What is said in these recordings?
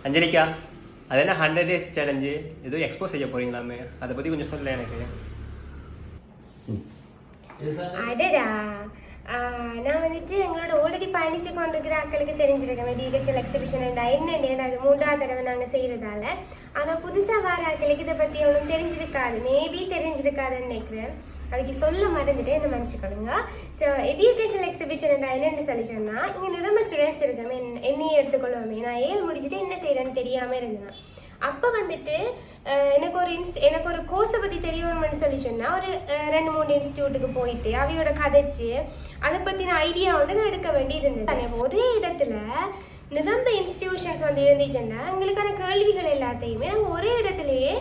அஞ்சலிக்கா, அது என்ன 100 days challenge ஏதோ எக்ஸ்போஸ் செய்ய போறீங்களாமே, அதை பற்றி கொஞ்சம் சொல்லல எனக்கு. அடடா, நான் வந்துட்டு எங்களோட ஆல்ரெடி பயணிச்சு கொண்டிருக்கிற ஆட்களுக்கு தெரிஞ்சிருக்கேன் எஜுகேஷனல் எக்ஸிபிஷன் என்னென்னு. அது 3வது தடவை நாங்கள் செய்கிறதால. ஆனால் புதுசாக வர ஆட்களுக்கு இதை பற்றி ஒன்றும் தெரிஞ்சிருக்காது, மேபி தெரிஞ்சிருக்காதுன்னு நினைக்கிறேன். அதுக்கு சொல்ல மறந்துட்டு என்ன மன்னிச்சுக்கொள்ளுங்க. ஸோ எஜுகேஷனல் எக்ஸிபிஷன் என்னென்னு சொல்லி சொன்னால், இங்கே நிறைய ஸ்டூடெண்ட்ஸ் இருக்காங்க. என்னையே எடுத்துக்கொள்வோமே, நான் 7 முடிச்சுட்டு என்ன செய்கிறேன்னு தெரியாமல் இருந்தேன். அப்போ வந்துட்டு எனக்கு ஒரு கோர்ஸை பற்றி தெரியணும்னு சொல்லி சொன்னால், ஒரு 2-3 இன்ஸ்டியூட்டுக்கு போயிட்டு அவையோட கதைச்சு அதை பற்றின ஐடியா வந்து நான் எடுக்க வேண்டி இருந்தது. ஒரே இடத்துல நிரம்ப இன்ஸ்டிடியூஷன்ஸ் வந்து இருந்துச்சுன்னா எங்களுக்கான கேள்விகள் எல்லாத்தையுமே நாங்கள் ஒரே இடத்துலையே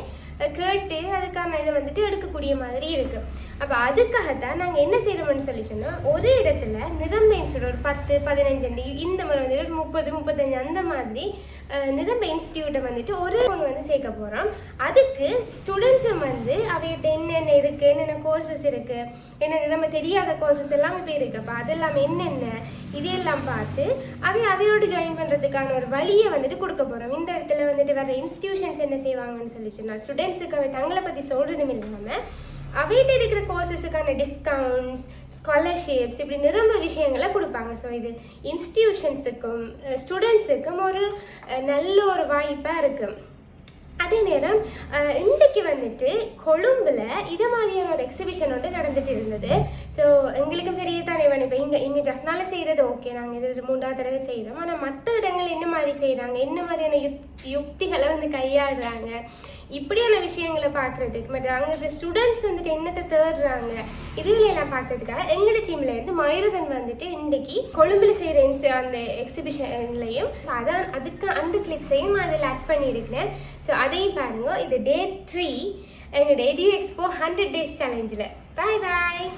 கேட்டு அதுக்கான இதை வந்துட்டு எடுக்கக்கூடிய மாதிரி இருக்குது. அப்போ அதுக்காகத்தான் நாங்கள் என்ன செய்கிறோம்னு சொல்லி சொன்னால், ஒரே இடத்துல நிரம்ப இன்ஸ்டியூட் ஒரு 10-15 இந்த மாதிரி வந்துட்டு 30-35 அந்த மாதிரி நிரம்ப இன்ஸ்டியூட்டை வந்துட்டு ஒரே ஒன்று வந்து சேர்க்க போகிறோம். அதுக்கு ஸ்டூடெண்ட்ஸும் வந்து அவைகிட்ட என்னென்ன இருக்குது, என்னென்ன கோர்சஸ் இருக்குது, என்ன நிரம்ப தெரியாத கோர்சஸ் எல்லாம் இப்போ இருக்குது. அப்போ அதெல்லாம் என்னென்ன இதையெல்லாம் பார்த்து அவையோடு ஜாயின் பண்ணுறதுக்கான ஒரு வழியை வந்துட்டு கொடுக்க போகிறோம். இந்த இடத்துல வந்துட்டு வர இன்ஸ்டிடியூஷன்ஸ் என்ன செய்வாங்கன்னு சொல்லி சொன்னால், ஸ்டூடெண்ட்ஸுக்கு அவை தங்களை பற்றி சொல்கிறதும் இல்லாமல் அவைகிட்ட இருக்கிற கோர்சஸுக்கான டிஸ்கவுண்ட்ஸ், ஸ்காலர்ஷிப்ஸ், இப்படி நிரம்ப விஷயங்களை கொடுப்பாங்க. ஸோ இது இன்ஸ்டிடியூஷன்ஸுக்கும் ஸ்டூடெண்ட்ஸுக்கும் ஒரு நல்ல ஒரு வாய்ப்பாக இருக்குது. அதே நேரம் இன்றைக்கு வந்துட்டு கொழும்பில் இதை மாதிரியான ஒரு எக்ஸிபிஷன் வந்து நடந்துட்டு இருந்தது. ஸோ எங்களுக்கும் பெரிய தானே வேணும். இப்போ இங்கே ஜஃப்னால செய்கிறது ஓகே, நாங்கள் இது 3வது தடவை செய்கிறோம். ஆனால் மற்ற இடங்கள் என்ன மாதிரி செய்கிறாங்க, என்ன மாதிரியான யுக்திகளை வந்து கையாளுறாங்க, இப்படியான விஷயங்களை பார்க்குறதுக்கு, மற்ற அங்கே ஸ்டூடெண்ட்ஸ் வந்துட்டு என்னத்தை தேடுறாங்க, இதுகளெல்லாம் பார்க்கறதுக்காக எங்களோட டீமில் இருந்து மயூரதன் வந்துட்டு இன்றைக்கி கொழும்பில் செய்கிற அந்த எக்ஸிபிஷன்லையும் அந்த கிளிப்ஸையும் அதில் ஆட் பண்ணியிருக்கிறேன். ஸோ அதையும் பாருங்க. இது Day 3 எங்களோட எடியூ எக்ஸ்போ 100 days சேலஞ்சில். பாய் பாய்.